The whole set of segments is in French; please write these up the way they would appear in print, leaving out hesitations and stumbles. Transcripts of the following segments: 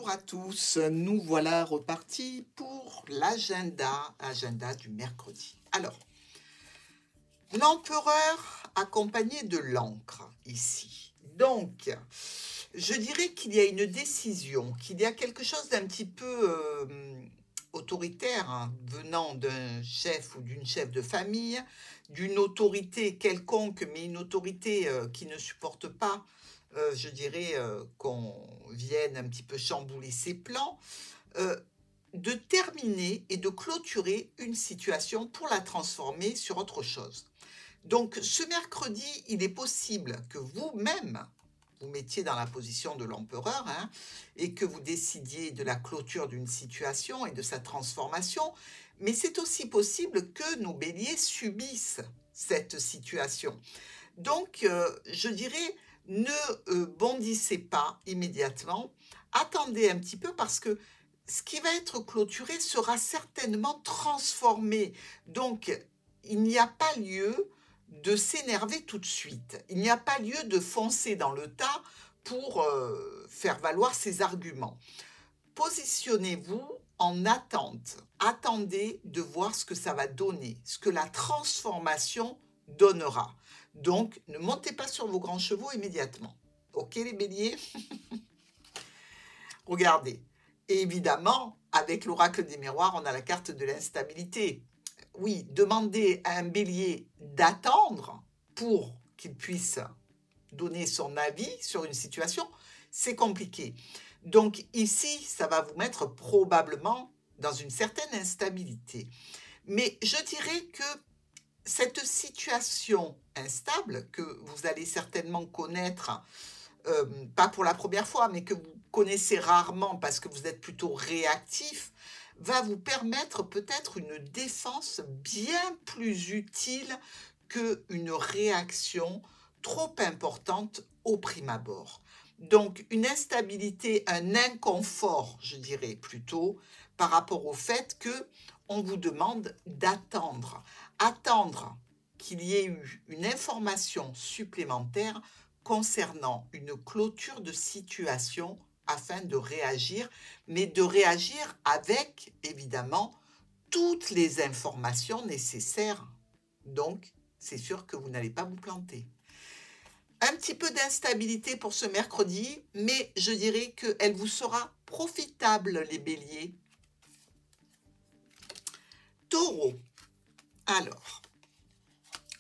Bonjour à tous, nous voilà repartis pour l'agenda du mercredi. Alors, l'empereur accompagné de l'encre ici. Donc, je dirais qu'il y a une décision, qu'il y a quelque chose d'un petit peu autoritaire venant d'un chef ou d'une chef de famille, d'une autorité quelconque, mais une autorité qui ne supporte pas je dirais, qu'on vienne un petit peu chambouler ses plans, de terminer et de clôturer une situation pour la transformer sur autre chose. Donc ce mercredi, il est possible que vous-même, vous mettiez dans la position de l'empereur et que vous décidiez de la clôture d'une situation et de sa transformation, mais c'est aussi possible que nos béliers subissent cette situation. Donc, je dirais, ne bondissez pas immédiatement, attendez un petit peu parce que ce qui va être clôturé sera certainement transformé. Donc, il n'y a pas lieu de s'énerver tout de suite. Il n'y a pas lieu de foncer dans le tas pour faire valoir ses arguments. Positionnez-vous en attente. Attendez de voir ce que ça va donner, ce que la transformation donnera. Donc, ne montez pas sur vos grands chevaux immédiatement. Ok les béliers? Regardez. Et évidemment, avec l'oracle des miroirs, on a la carte de l'instabilité. Oui, demandez à un bélier d'attendre pour qu'il puisse donner son avis sur une situation, c'est compliqué. Donc ici, ça va vous mettre probablement dans une certaine instabilité. Mais je dirais que cette situation instable que vous allez certainement connaître, pas pour la première fois, mais que vous connaissez rarement parce que vous êtes plutôt réactif, va vous permettre peut-être une défense bien plus utile qu'une réaction trop importante au prime abord. Donc, une instabilité, un inconfort, je dirais plutôt, par rapport au fait qu'on vous demande d'attendre. Attendre qu'il y ait eu une information supplémentaire concernant une clôture de situation afin de réagir, mais de réagir avec, évidemment, toutes les informations nécessaires. Donc, c'est sûr que vous n'allez pas vous planter. Un petit peu d'instabilité pour ce mercredi, mais je dirais qu'elle vous sera profitable, les béliers. Taureau. Alors,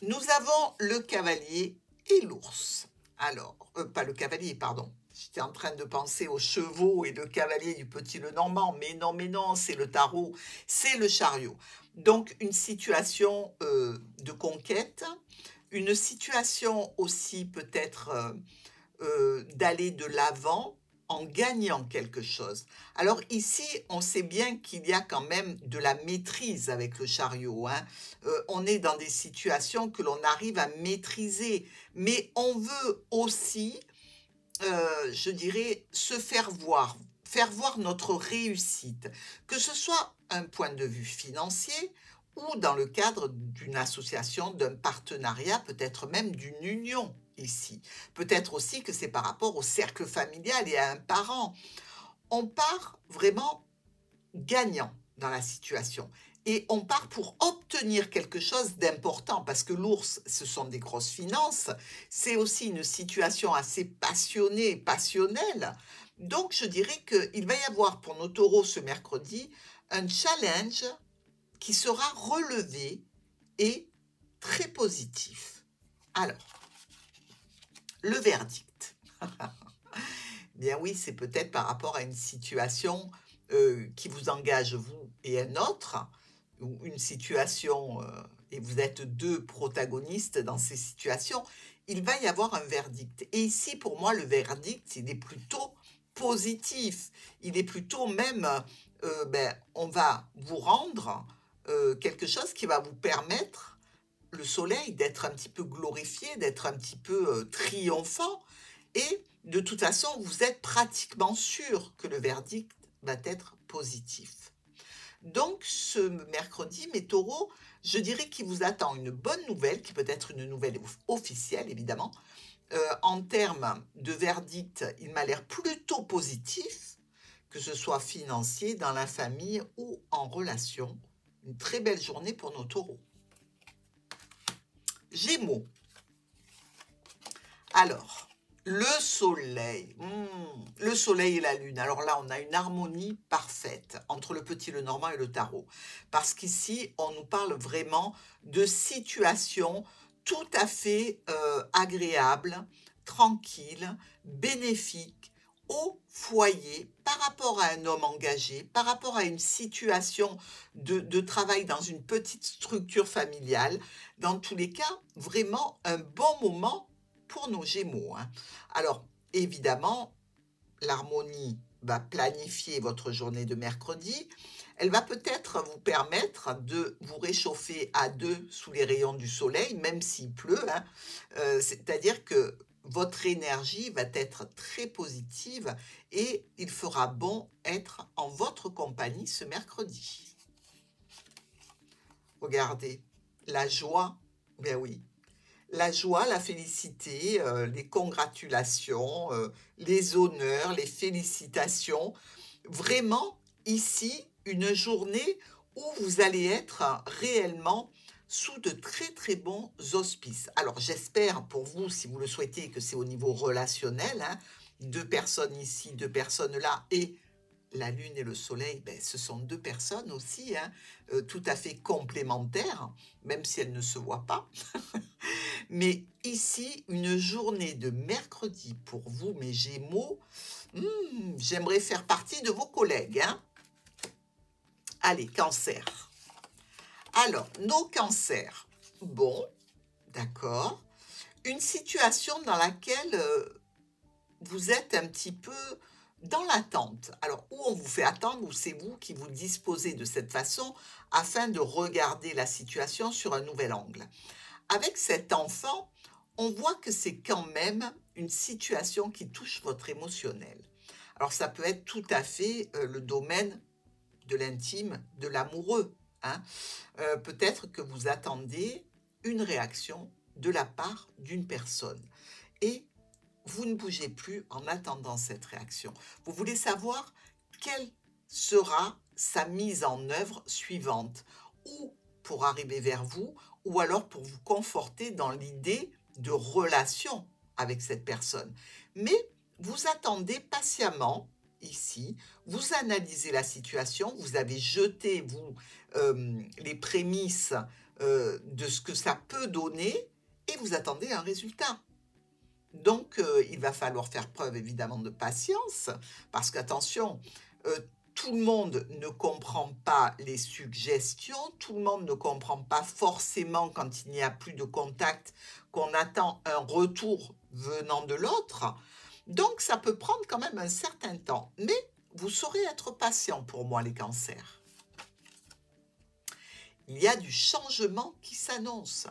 nous avons le cavalier et l'ours. Alors, pas le cavalier, pardon. J'étais en train de penser aux chevaux et le cavalier du Petit Lenormand, mais non, c'est le tarot, c'est le chariot. Donc, une situation de conquête, une situation aussi peut-être d'aller de l'avant en gagnant quelque chose. Alors ici, on sait bien qu'il y a quand même de la maîtrise avec le chariot. On est dans des situations que l'on arrive à maîtriser, mais on veut aussi, je dirais, se faire voir notre réussite, que ce soit un point de vue financier ou dans le cadre d'une association, d'un partenariat, peut-être même d'une union ici. Peut-être aussi que c'est par rapport au cercle familial et à un parent. On part vraiment gagnant dans la situation. Et on part pour obtenir quelque chose d'important, parce que l'ours, ce sont des grosses finances, c'est aussi une situation assez passionnée, passionnelle. Donc, je dirais qu'il va y avoir pour nos taureaux ce mercredi un challenge qui sera relevé et très positif. Alors, le verdict. Bien oui, c'est peut-être par rapport à une situation qui vous engage, vous et un autre, ou une situation, et vous êtes deux protagonistes dans ces situations, il va y avoir un verdict. Et ici, pour moi, le verdict, il est plutôt positif. Il est plutôt même, on va vous rendre quelque chose qui va vous permettre, le soleil, d'être un petit peu glorifié, d'être un petit peu triomphant. Et de toute façon, vous êtes pratiquement sûr que le verdict va être positif. Donc, ce mercredi, mes taureaux, je dirais qu'il vous attend une bonne nouvelle, qui peut être une nouvelle officielle, évidemment. En termes de verdict, il m'a l'air plutôt positif, que ce soit financier, dans la famille ou en relation. Une très belle journée pour nos taureaux. Gémeaux. Alors, le soleil. Le soleil et la lune. Alors là, on a une harmonie parfaite entre le petit, le normand et le tarot. Parce qu'ici, on nous parle vraiment de situations tout à fait agréables, tranquilles, bénéfiques, au foyer, par rapport à un homme engagé, par rapport à une situation de travail dans une petite structure familiale. Dans tous les cas, vraiment un bon moment pour nos Gémeaux. Alors, évidemment, l'harmonie va planifier votre journée de mercredi. Elle va peut-être vous permettre de vous réchauffer à deux sous les rayons du soleil, même s'il pleut. C'est-à-dire que votre énergie va être très positive et il fera bon être en votre compagnie ce mercredi. Regardez, la joie, ben oui, la joie, la félicité, les congratulations, les honneurs, les félicitations. Vraiment, ici, une journée où vous allez être réellement sous de très très bons auspices. Alors j'espère pour vous, si vous le souhaitez, que c'est au niveau relationnel, 2 personnes ici, 2 personnes là, et la lune et le soleil, ben, ce sont 2 personnes aussi, tout à fait complémentaires, même si elles ne se voient pas. Mais ici, une journée de mercredi pour vous, mes Gémeaux, j'aimerais faire partie de vos collègues. Allez, Cancer. Alors, nos cancers. Bon, d'accord. Une situation dans laquelle vous êtes un petit peu dans l'attente. Alors, ou on vous fait attendre, ou c'est vous qui vous disposez de cette façon afin de regarder la situation sur un nouvel angle. Avec cet enfant, on voit que c'est quand même une situation qui touche votre émotionnel. Alors, ça peut être tout à fait le domaine de l'intime, de l'amoureux. Peut-être que vous attendez une réaction de la part d'une personne et vous ne bougez plus en attendant cette réaction. Vous voulez savoir quelle sera sa mise en œuvre suivante, ou pour arriver vers vous, ou alors pour vous conforter dans l'idée de relation avec cette personne. Mais vous attendez patiemment ici, vous analysez la situation, vous avez jeté, vous, les prémices de ce que ça peut donner et vous attendez un résultat. Donc, il va falloir faire preuve évidemment de patience parce qu'attention, tout le monde ne comprend pas les suggestions, tout le monde ne comprend pas forcément quand il n'y a plus de contact qu'on attend un retour venant de l'autre. Donc, ça peut prendre quand même un certain temps. Mais vous saurez être patient pour moi, les cancers. Il y a du changement qui s'annonce.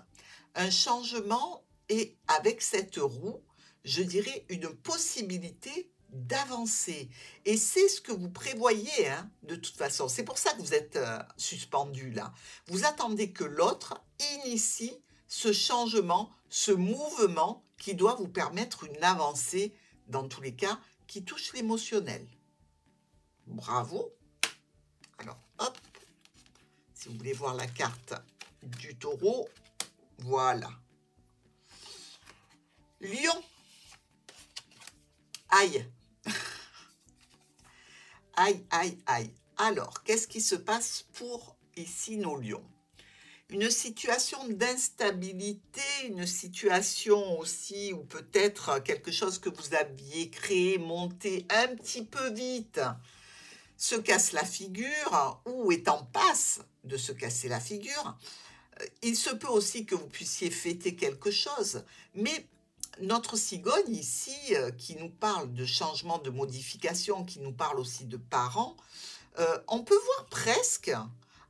Un changement et avec cette roue, je dirais une possibilité d'avancer. Et c'est ce que vous prévoyez, de toute façon. C'est pour ça que vous êtes suspendu là. Vous attendez que l'autre initie ce changement, ce mouvement qui doit vous permettre une avancée, dans tous les cas, qui touche l'émotionnel. Bravo. Alors, hop, si vous voulez voir la carte du taureau, voilà. Lion. Aïe. Aïe, aïe, aïe. Alors, qu'est-ce qui se passe pour ici nos lions? Une situation d'instabilité, une situation aussi où peut-être quelque chose que vous aviez créé, monté un petit peu vite, se casse la figure ou est en passe de se casser la figure. Il se peut aussi que vous puissiez fêter quelque chose, mais notre cigogne ici, qui nous parle de changement, de modification, qui nous parle aussi de parents, on peut voir presque,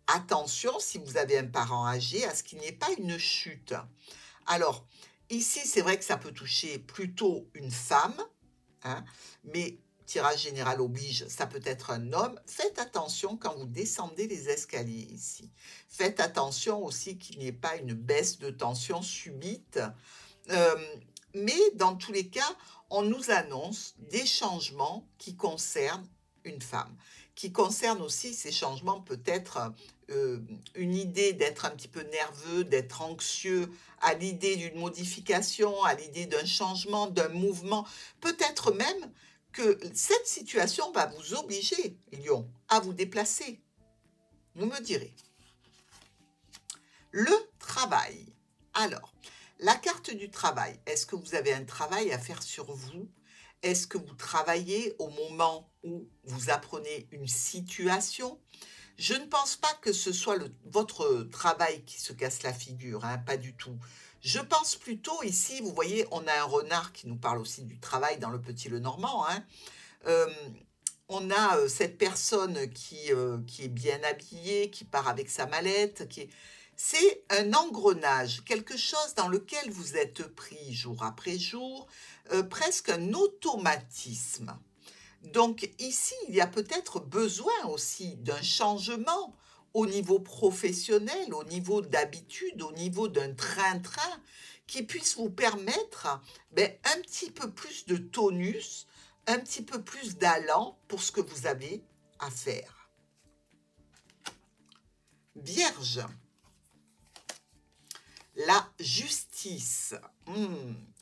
attention si vous avez un parent âgé, à ce qu'il n'y ait pas une chute. Alors, ici, c'est vrai que ça peut toucher plutôt une femme, mais tirage général oblige, ça peut être un homme. Faites attention quand vous descendez les escaliers ici. Faites attention aussi qu'il n'y ait pas une baisse de tension subite. Mais dans tous les cas, on nous annonce des changements qui concernent une femme, qui concerne aussi ces changements, peut-être une idée d'être un petit peu nerveux, d'être anxieux, à l'idée d'une modification, à l'idée d'un changement, d'un mouvement, peut-être même que cette situation va vous obliger, Lion, à vous déplacer. Vous me direz. Le travail. Alors, la carte du travail, est-ce que vous avez un travail à faire sur vous? Est-ce que vous travaillez au moment où vous apprenez une situation? Je ne pense pas que ce soit votre travail qui se casse la figure, hein, pas du tout. Je pense plutôt ici, vous voyez, on a un renard qui nous parle aussi du travail dans le Petit Lenormand, hein. Euh, on a cette personne qui est bien habillée, qui part avec sa mallette, c'est un engrenage, quelque chose dans lequel vous êtes pris jour après jour, presque un automatisme. Donc ici, il y a peut-être besoin aussi d'un changement au niveau professionnel, au niveau d'habitude, au niveau d'un train-train qui puisse vous permettre un petit peu plus de tonus, un petit peu plus d'allant pour ce que vous avez à faire. Vierge, la justice.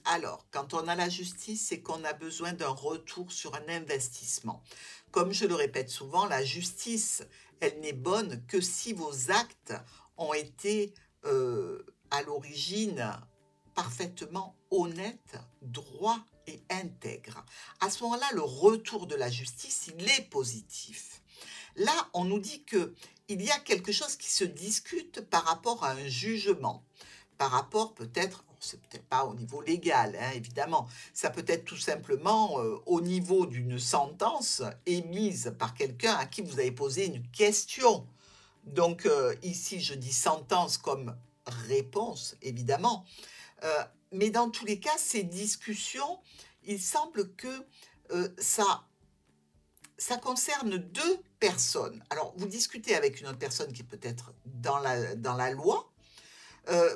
Alors, quand on a la justice, c'est qu'on a besoin d'un retour sur un investissement. Comme je le répète souvent, la justice, elle n'est bonne que si vos actes ont été à l'origine parfaitement honnêtes, droits et intègres. À ce moment-là, le retour de la justice, il est positif. Là, on nous dit qu'il y a quelque chose qui se discute par rapport à un jugement, par rapport peut-être, c'est peut-être pas au niveau légal, hein, évidemment, ça peut être tout simplement au niveau d'une sentence émise par quelqu'un à qui vous avez posé une question. Donc ici, je dis sentence comme réponse, évidemment. Mais dans tous les cas, ces discussions, il semble que ça concerne deux personnes. Alors, vous discutez avec une autre personne qui est peut-être dans la loi.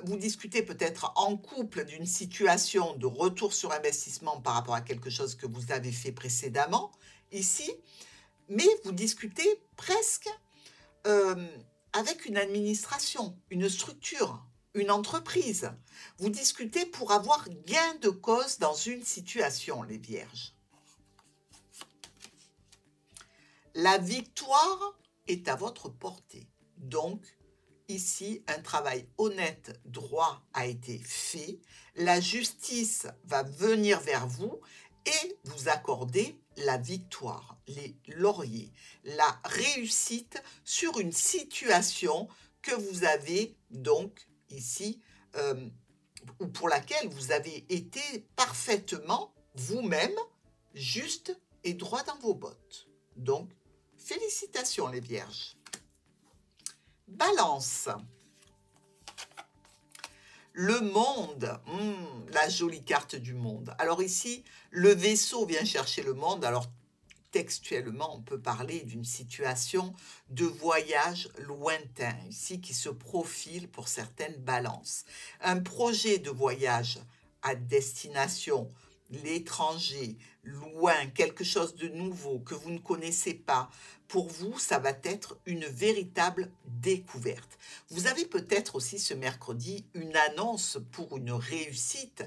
Vous discutez peut-être en couple d'une situation de retour sur investissement par rapport à quelque chose que vous avez fait précédemment, ici. Mais vous discutez presque avec une administration, une structure, une entreprise. Vous discutez pour avoir gain de cause dans une situation, les vierges. La victoire est à votre portée. Donc, ici, un travail honnête, droit a été fait. La justice va venir vers vous et vous accorder la victoire, les lauriers, la réussite sur une situation que vous avez donc ici, ou pour laquelle vous avez été parfaitement vous-même juste et droit dans vos bottes. Donc, félicitations les vierges. Balance. Le monde, la jolie carte du monde. Alors ici, le vaisseau vient chercher le monde. Alors textuellement, on peut parler d'une situation de voyage lointain, ici qui se profile pour certaines balances. Un projet de voyage à destination, l'étranger, loin, quelque chose de nouveau que vous ne connaissez pas. Pour vous, ça va être une véritable découverte. Vous avez peut-être aussi ce mercredi une annonce pour une réussite,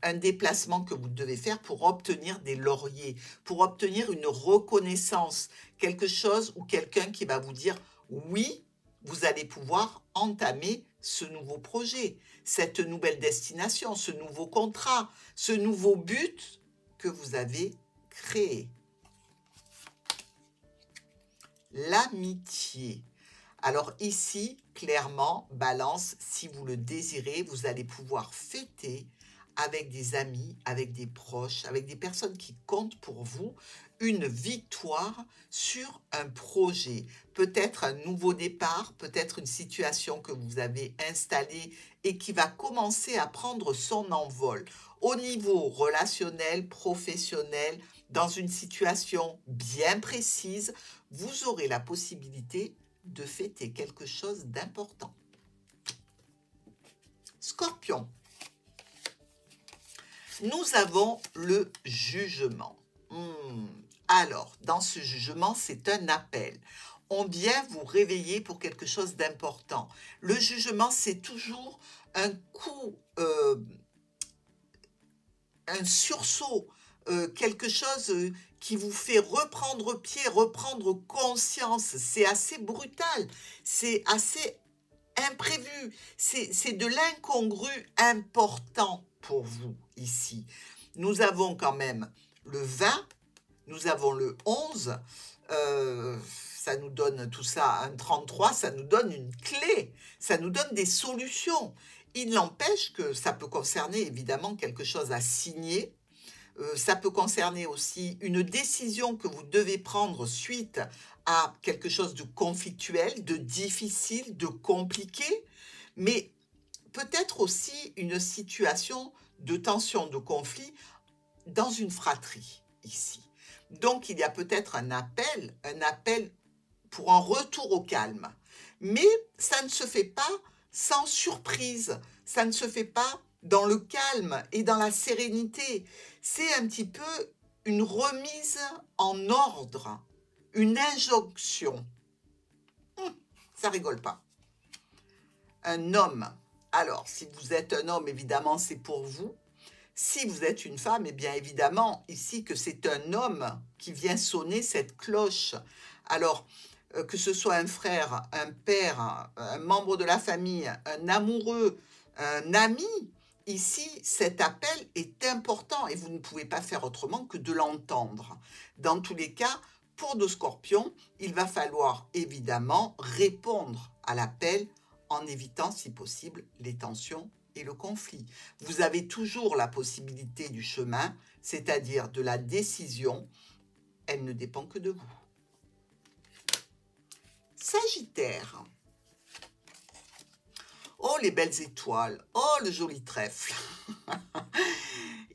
un déplacement que vous devez faire pour obtenir des lauriers, pour obtenir une reconnaissance, quelque chose ou quelqu'un qui va vous dire oui, vous allez pouvoir entamer ce nouveau projet, cette nouvelle destination, ce nouveau contrat, ce nouveau but que vous avez créé. L'amitié. Alors ici, clairement, balance, si vous le désirez, vous allez pouvoir fêter avec des amis, avec des proches, avec des personnes qui comptent pour vous, une victoire sur un projet. Peut-être un nouveau départ, peut-être une situation que vous avez installée et qui va commencer à prendre son envol. Au niveau relationnel, professionnel, dans une situation bien précise, vous aurez la possibilité de fêter quelque chose d'important. Scorpion. Nous avons le jugement. Alors, dans ce jugement, c'est un appel. On vient vous réveiller pour quelque chose d'important. Le jugement, c'est toujours un coup, un sursaut, quelque chose qui vous fait reprendre pied, reprendre conscience. C'est assez brutal, c'est assez imprévu, c'est de l'incongru important pour vous ici. Nous avons quand même le 20, nous avons le 11, ça nous donne tout ça, un 33, ça nous donne une clé, ça nous donne des solutions. Il n'empêche que ça peut concerner évidemment quelque chose à signer, ça peut concerner aussi une décision que vous devez prendre suite à quelque chose de conflictuel, de difficile, de compliqué, mais peut-être aussi une situation de tension, de conflit dans une fratrie ici. Donc il y a peut-être un appel pour un retour au calme. Mais ça ne se fait pas sans surprise, ça ne se fait pas dans le calme et dans la sérénité. C'est un petit peu une remise en ordre, une injonction. Ça rigole pas. Un homme. Alors, si vous êtes un homme, évidemment, c'est pour vous. Si vous êtes une femme, eh bien évidemment, ici, que c'est un homme qui vient sonner cette cloche. Alors, que ce soit un frère, un père, un membre de la famille, un amoureux, un ami, ici, cet appel est important et vous ne pouvez pas faire autrement que de l'entendre. Dans tous les cas, pour nos scorpions, il va falloir évidemment répondre à l'appel en évitant, si possible, les tensions et le conflit. Vous avez toujours la possibilité du chemin, c'est-à-dire de la décision. Elle ne dépend que de vous. Sagittaire. Oh, les belles étoiles. Oh, le joli trèfle.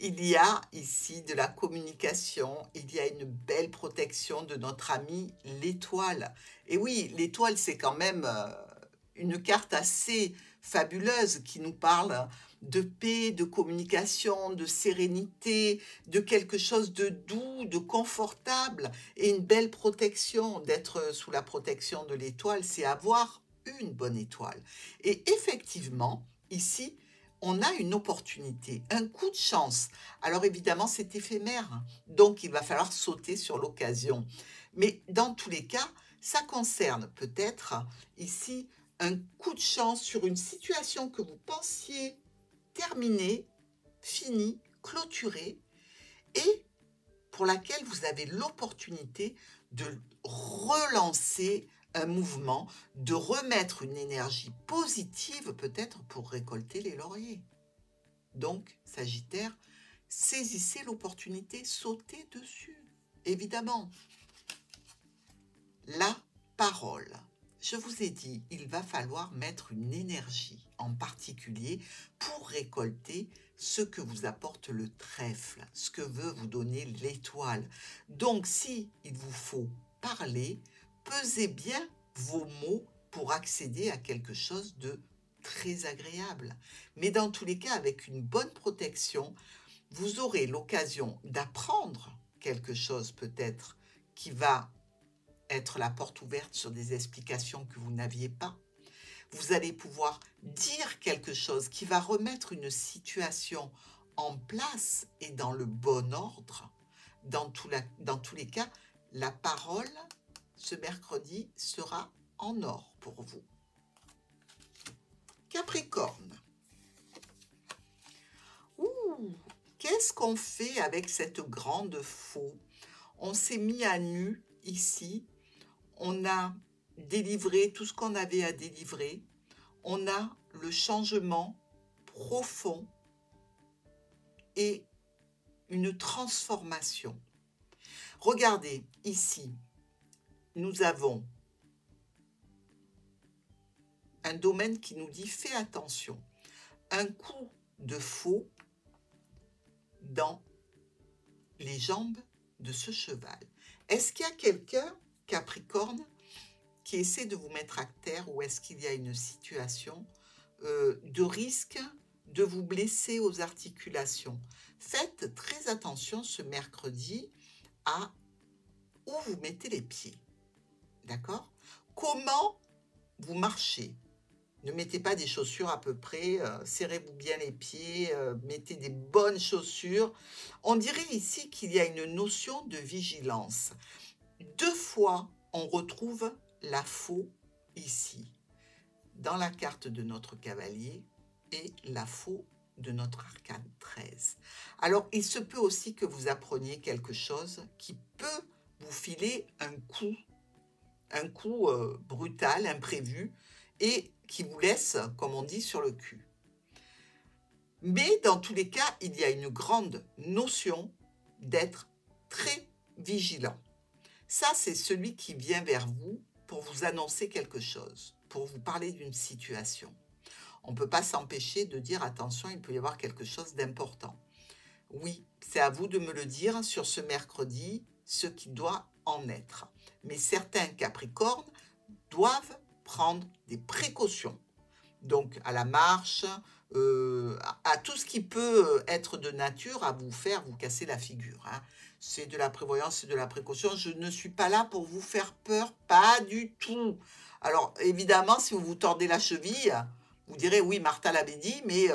Il y a ici de la communication, il y a une belle protection de notre ami l'étoile. Et oui, l'étoile, c'est quand même une carte assez fabuleuse qui nous parle de paix, de communication, de sérénité, de quelque chose de doux, de confortable et une belle protection. D'être sous la protection de l'étoile, c'est avoir une bonne étoile. Et effectivement, ici, on a une opportunité, un coup de chance. Alors évidemment, c'est éphémère, donc il va falloir sauter sur l'occasion. Mais dans tous les cas, ça concerne peut-être ici un coup de chance sur une situation que vous pensiez terminée, finie, clôturée, et pour laquelle vous avez l'opportunité de relancer un mouvement, de remettre une énergie positive peut-être pour récolter les lauriers. Donc, Sagittaire, saisissez l'opportunité, sautez dessus, évidemment. La parole. Je vous ai dit, il va falloir mettre une énergie en particulier pour récolter ce que vous apporte le trèfle, ce que veut vous donner l'étoile. Donc, si il vous faut parler, pesez bien vos mots pour accéder à quelque chose de très agréable. Mais dans tous les cas, avec une bonne protection, vous aurez l'occasion d'apprendre quelque chose peut-être qui va être la porte ouverte sur des explications que vous n'aviez pas. Vous allez pouvoir dire quelque chose qui va remettre une situation en place et dans le bon ordre. Dans tous les cas, la parole, ce mercredi, sera en or pour vous. Capricorne. Ouh, qu'est-ce qu'on fait avec cette grande faux? On s'est mis à nu ici. On a délivré tout ce qu'on avait à délivrer. On a le changement profond et une transformation. Regardez, ici, nous avons un domaine qui nous dit « fais attention ». Un coup de faux dans les jambes de ce cheval. Est-ce qu'il y a quelqu'un, Capricorne, qui essaie de vous mettre à terre, ou est-ce qu'il y a une situation de risque de vous blesser aux articulations? Faites très attention ce mercredi à où vous mettez les pieds. D'accord? Comment vous marchez? Ne mettez pas des chaussures à peu près, serrez-vous bien les pieds, mettez des bonnes chaussures. On dirait ici qu'il y a une notion de vigilance. 2 fois, on retrouve la faux ici, dans la carte de notre cavalier et la faux de notre arcane 13. Alors, il se peut aussi que vous appreniez quelque chose qui peut vous filer un coup brutal, imprévu, et qui vous laisse, comme on dit, sur le cul. Mais dans tous les cas, il y a une grande notion d'être très vigilant. Ça, c'est celui qui vient vers vous pour vous annoncer quelque chose, pour vous parler d'une situation. On ne peut pas s'empêcher de dire, attention, il peut y avoir quelque chose d'important. Oui, c'est à vous de me le dire sur ce mercredi, ce qui doit en être. Mais certains Capricornes doivent prendre des précautions. Donc, à la marche, à tout ce qui peut être de nature à vous faire vous casser la figure. Hein. C'est de la prévoyance, c'est de la précaution. Je ne suis pas là pour vous faire peur, pas du tout. Alors, évidemment, si vous vous tordez la cheville, vous direz, oui, Martha l'avait dit, mais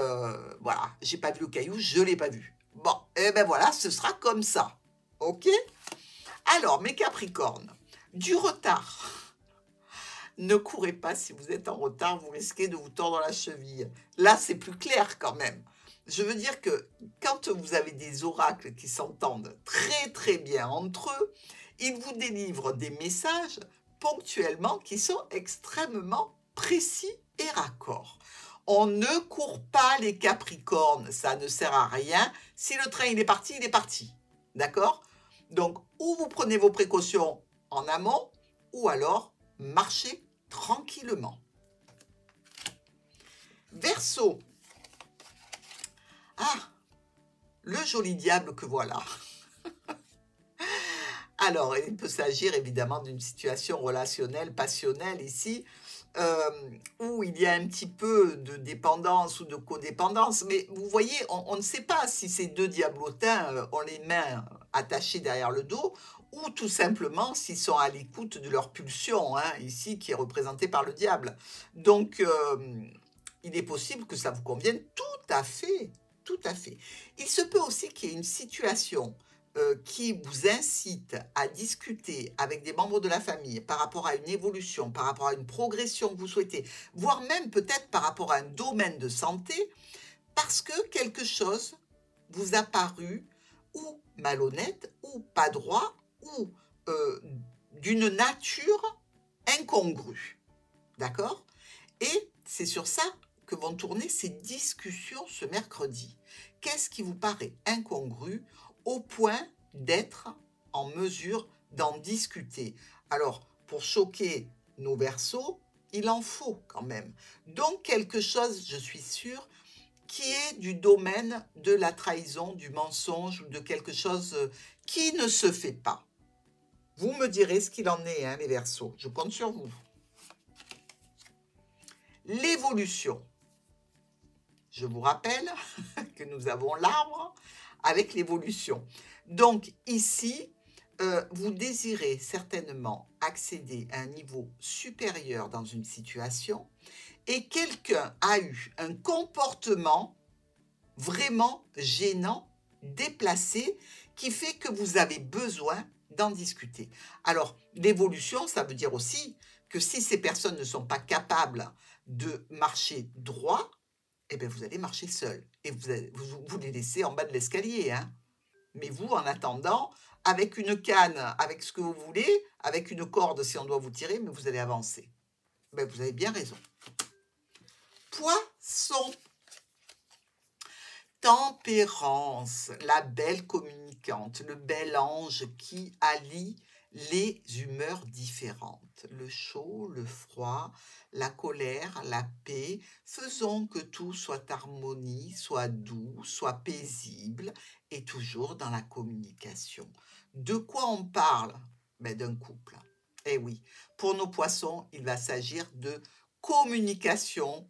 voilà, j'ai pas vu le caillou, je l'ai pas vu. Bon, et ben voilà, ce sera comme ça. OK? Alors, mes Capricornes, du retard. Ne courez pas si vous êtes en retard, vous risquez de vous tordre la cheville. Là, c'est plus clair quand même. Je veux dire que quand vous avez des oracles qui s'entendent très très bien entre eux, ils vous délivrent des messages ponctuellement qui sont extrêmement précis et raccords. On ne court pas les Capricornes, ça ne sert à rien. Si le train il est parti. D'accord? Donc, ou vous prenez vos précautions en amont, ou alors marchez tranquillement. Verseau. Ah, le joli diable que voilà. Alors, il peut s'agir évidemment d'une situation relationnelle, passionnelle ici, où il y a un petit peu de dépendance ou de codépendance. Mais vous voyez, on ne sait pas si ces deux diablotins ont les mains attachées derrière le dos ou tout simplement s'ils sont à l'écoute de leur pulsion, hein, ici qui est représentée par le diable. Donc, il est possible que ça vous convienne tout à fait, tout à fait. Il se peut aussi qu'il y ait une situation qui vous incite à discuter avec des membres de la famille par rapport à une évolution, par rapport à une progression que vous souhaitez, voire même peut-être par rapport à un domaine de santé, parce que quelque chose vous a paru ou malhonnête, ou pas droit, ou d'une nature incongrue. D'accord? Et c'est sur ça que vont tourner ces discussions ce mercredi. Qu'est-ce qui vous paraît incongru au point d'être en mesure d'en discuter? Alors, pour choquer nos Verseaux, il en faut quand même. Donc, quelque chose, je suis sûre, qui est du domaine de la trahison, du mensonge ou de quelque chose qui ne se fait pas. Vous me direz ce qu'il en est, hein, les Verseaux. Je compte sur vous. L'évolution. Je vous rappelle que nous avons l'arbre avec l'évolution. Donc ici, vous désirez certainement accéder à un niveau supérieur dans une situation et quelqu'un a eu un comportement vraiment gênant, déplacé, qui fait que vous avez besoin d'en discuter. Alors, l'évolution, ça veut dire aussi que si ces personnes ne sont pas capables de marcher droit, eh bien, vous allez marcher seul et vous les laissez en bas de l'escalier. Hein. Mais vous, en attendant, avec une canne, avec ce que vous voulez, avec une corde si on doit vous tirer, mais vous allez avancer. Ben, vous avez bien raison. Poisson. Tempérance, la belle communicante, le bel ange qui allie les humeurs différentes, le chaud, le froid, la colère, la paix. Faisons que tout soit harmonie, soit doux, soit paisible et toujours dans la communication. De quoi on parle? D'un couple. Eh oui, pour nos poissons, il va s'agir de communication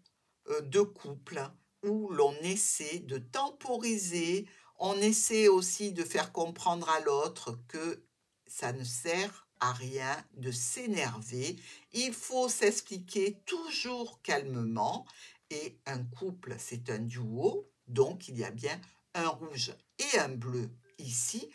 de couple, où l'on essaie de temporiser, on essaie aussi de faire comprendre à l'autre que ça ne sert à rien de s'énerver. Il faut s'expliquer toujours calmement. Et un couple, c'est un duo, donc il y a bien un rouge et un bleu ici.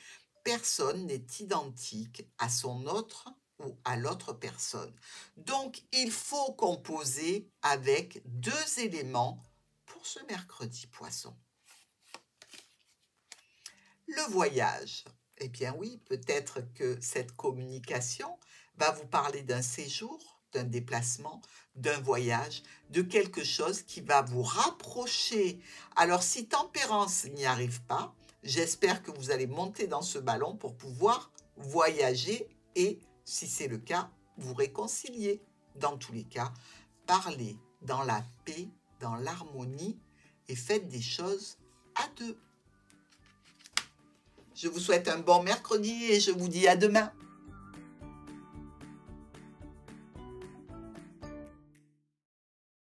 Personne n'est identique à son autre ou à l'autre personne. Donc, il faut composer avec 2 éléments pour ce mercredi poisson. Le voyage. Eh bien oui, peut-être que cette communication va vous parler d'un séjour, d'un déplacement, d'un voyage, de quelque chose qui va vous rapprocher. Alors si Tempérance n'y arrive pas, j'espère que vous allez monter dans ce ballon pour pouvoir voyager et, si c'est le cas, vous réconcilier. Dans tous les cas, parlez dans la paix, dans l'harmonie et faites des choses à 2. Je vous souhaite un bon mercredi et je vous dis à demain.